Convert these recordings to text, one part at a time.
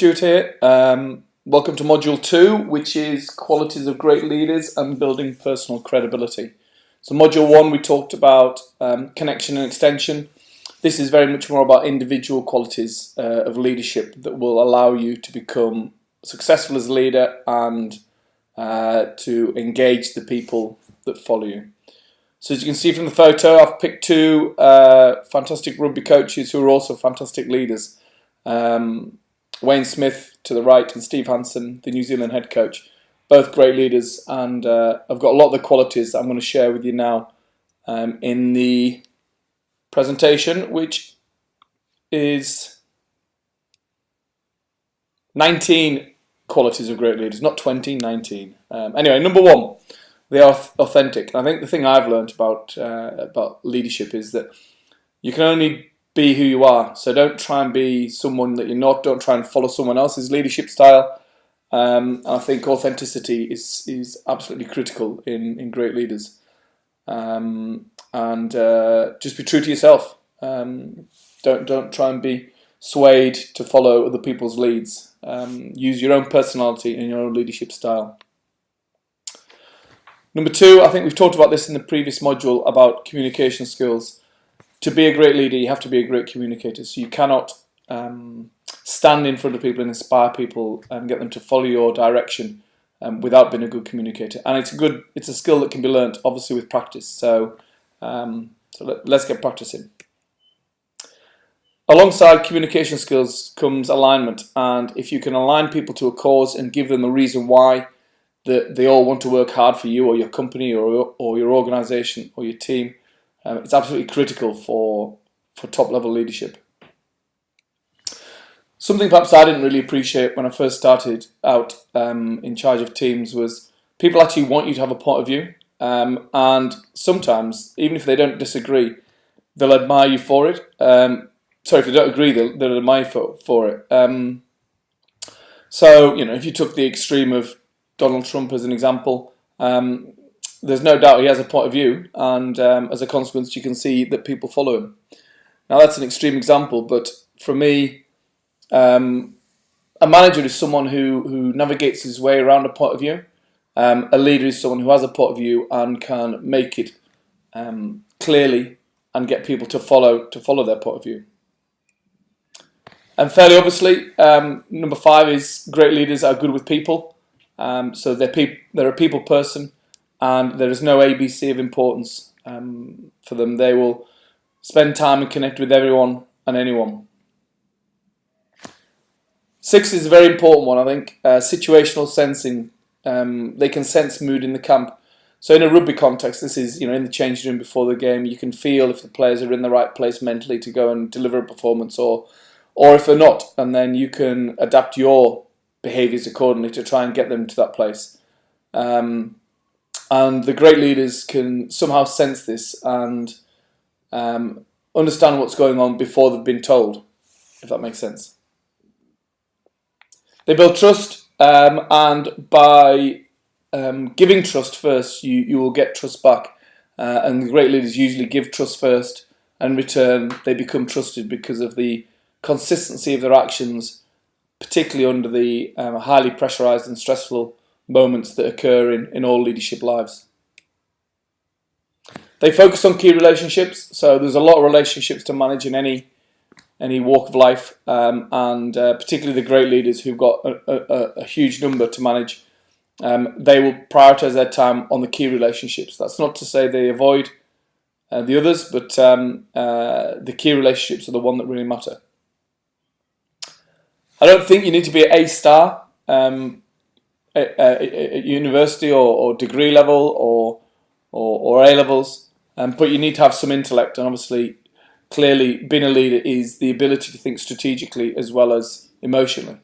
Stuart here. Welcome to Module 2, which is Qualities of Great Leaders and Building Personal Credibility. So Module 1, we talked about connection and extension. This is very much more about individual qualities of leadership that will allow you to become successful as a leader and to engage the people that follow you. So as you can see from the photo, I've picked two fantastic rugby coaches who are also fantastic leaders. Wayne Smith to the right and Steve Hansen, the New Zealand head coach. Both great leaders, and I've got a lot of the qualities that I'm going to share with you now in the presentation, which is 19 qualities of great leaders, not 20, 19. Anyway, number one, they are authentic. I think the thing I've learned about leadership is that you can only be who you are. So don't try and be someone that you're not. Don't try and follow someone else's leadership style. I think authenticity is absolutely critical in great leaders. And just be true to yourself. Don't try and be swayed to follow other people's leads. Use your own personality and your own leadership style. Number two, I think we've talked about this in the previous module about communication skills. To be a great leader, you have to be a great communicator. So you cannot stand in front of people and inspire people and get them to follow your direction without being a good communicator. And it's a skill that can be learnt, obviously, with practice. So let's get practicing. Alongside communication skills comes alignment. And if you can align people to a cause and give them a reason why that they all want to work hard for you or your company or your organisation or your team, it's absolutely critical for top-level leadership. Something perhaps I didn't really appreciate when I first started out in charge of teams was people actually want you to have a point of view, and sometimes, even if they don't disagree, they'll admire you for it. If they don't agree, they'll admire you for it. So, if you took the extreme of Donald Trump as an example, there's no doubt he has a point of view, and as a consequence, you can see that people follow him. Now, that's an extreme example, but for me, a manager is someone who navigates his way around a point of view. A leader is someone who has a point of view and can make it clearly and get people to follow their point of view. And fairly obviously, number 5 is great leaders are good with people. So they're a people person. And there is no ABC of importance for them. They will spend time and connect with everyone and anyone. 6 is a very important one, I think. Situational sensing. They can sense mood in the camp. So in a rugby context, this is in the changing room before the game. You can feel if the players are in the right place mentally to go and deliver a performance, or if they're not, and then you can adapt your behaviours accordingly to try and get them to that place. And the great leaders can somehow sense this and understand what's going on before they've been told, if that makes sense. They build trust, and by giving trust first, you will get trust back. And the great leaders usually give trust first, and in return, they become trusted because of the consistency of their actions, particularly under the highly pressurised and stressful moments that occur in all leadership lives. They focus on key relationships, so there's a lot of relationships to manage in any walk of life, and particularly the great leaders who've got a huge number to manage. They will prioritise their time on the key relationships. That's not to say they avoid the others, but the key relationships are the one that really matter. I don't think you need to be an A-star at university or degree level or A levels, but you need to have some intellect, and obviously, clearly, being a leader is the ability to think strategically as well as emotionally.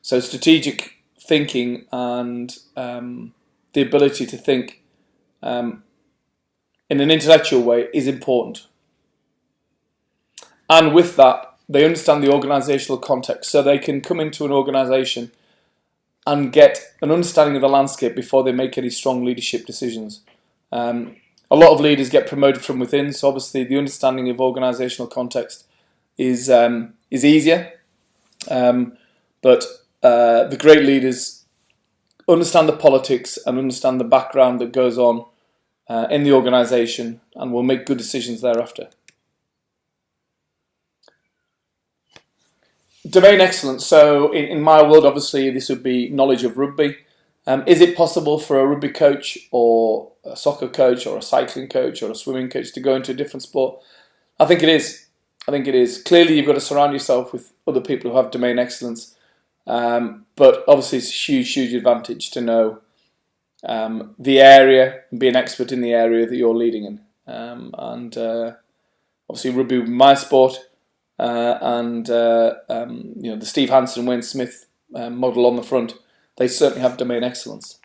So strategic thinking and the ability to think in an intellectual way is important. And with that, they understand the organisational context, so they can come into an organisation and get an understanding of the landscape before they make any strong leadership decisions. A lot of leaders get promoted from within, so obviously the understanding of organisational context is easier. But the great leaders understand the politics and understand the background that goes on in the organisation, and will make good decisions thereafter. Domain excellence. So in my world, obviously, this would be knowledge of rugby. Is it possible for a rugby coach or a soccer coach or a cycling coach or a swimming coach to go into a different sport? I think it is. Clearly, you've got to surround yourself with other people who have domain excellence. But obviously, it's a huge, huge advantage to know the area and be an expert in the area that you're leading in. Obviously, rugby would be my sport. The Steve Hansen, Wayne Smith model on the front, they certainly have domain excellence.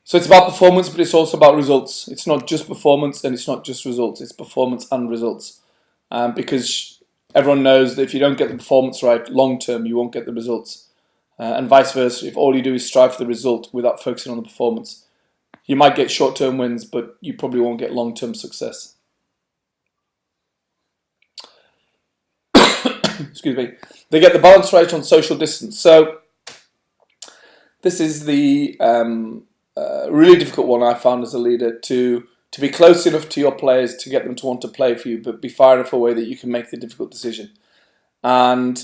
So it's about performance, but it's also about results. It's not just performance and it's not just results. It's performance and results. Because everyone knows that if you don't get the performance right long term, you won't get the results. And vice versa, if all you do is strive for the result without focusing on the performance, you might get short-term wins, but you probably won't get long-term success. Excuse me. They get the balance right on social distance. So this is the really difficult one I found as a leader, to be close enough to your players to get them to want to play for you, but be far enough away that you can make the difficult decision. And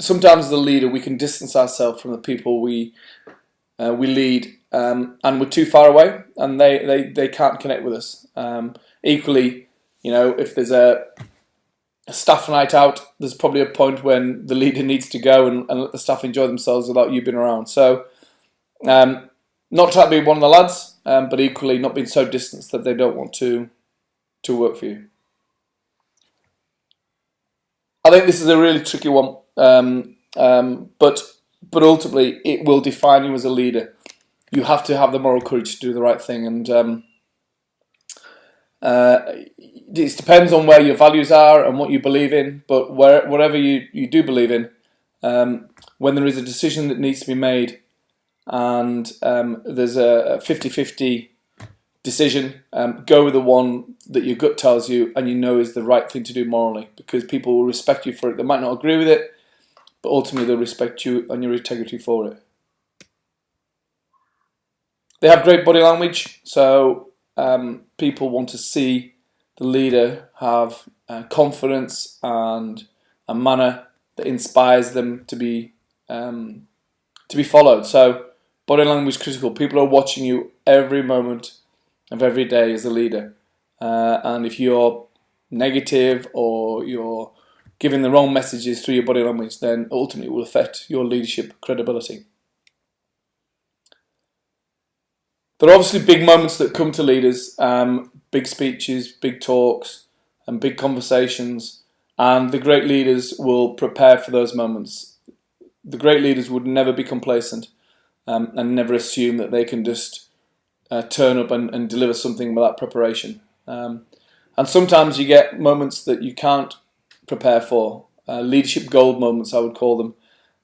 sometimes as a leader, we can distance ourselves from the people we lead, and we're too far away, and they can't connect with us. Equally, if there's a staff night out, there's probably a point when the leader needs to go and let the staff enjoy themselves without you being around. So, not trying to be one of the lads, but equally not being so distant that they don't want to work for you. I think this is a really tricky one, but ultimately it will define you as a leader. You have to have the moral courage to do the right thing, and it depends on where your values are and what you believe in. But whatever you do believe in, when there is a decision that needs to be made, and there's a 50-50 decision, go with the one that your gut tells you and you know is the right thing to do morally, because people will respect you for it. They might not agree with it, but ultimately they'll respect you and your integrity for it. They have great body language, so people want to see the leader have confidence and a manner that inspires them to be followed. So body language is critical. People are watching you every moment of every day as a leader, and if you're negative or you're giving the wrong messages through your body language, then ultimately it will affect your leadership credibility. There are obviously big moments that come to leaders, big speeches, big talks, and big conversations, and the great leaders will prepare for those moments. The great leaders would never be complacent and never assume that they can just turn up and deliver something without preparation. And sometimes you get moments that you can't prepare for, leadership gold moments, I would call them,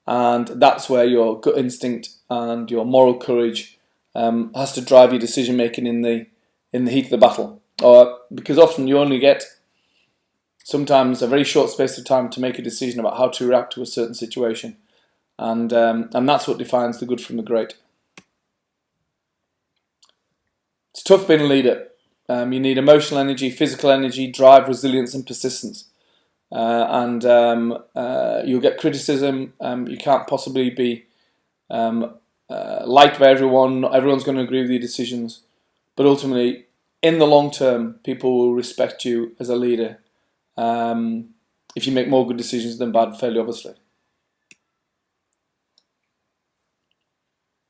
and that's where your gut instinct and your moral courage has to drive your decision making in the heat of the battle, because often you only get sometimes a very short space of time to make a decision about how to react to a certain situation, and that's what defines the good from the great. It's tough being a leader. You need emotional energy, physical energy, drive, resilience, and persistence. And you'll get criticism. You can't possibly be liked by everyone. Not everyone's going to agree with your decisions, but ultimately, in the long term, people will respect you as a leader if you make more good decisions than bad, fairly obviously.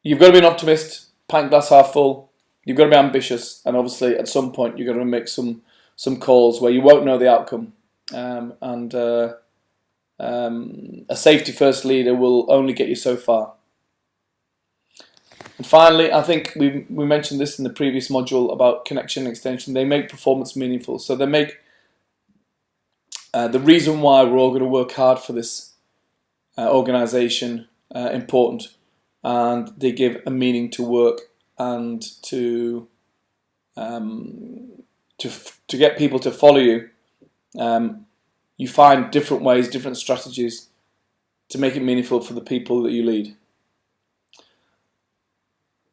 You've got to be an optimist, pint glass half full. You've got to be ambitious, and obviously, at some point, you're going to make some calls where you won't know the outcome, and a safety first leader will only get you so far. And finally, I think we mentioned this in the previous module about connection and extension. They make performance meaningful. So they make the reason why we're all going to work hard for this organisation important, and they give a meaning to work and to get people to follow you. you find different ways, different strategies to make it meaningful for the people that you lead.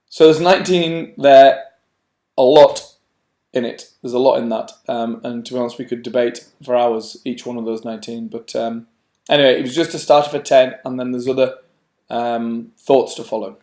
So there's 19 there, a lot in it. There's a lot in that. And to be honest, we could debate for hours each one of those 19. But anyway, it was just a starter for 10, and then there's other thoughts to follow.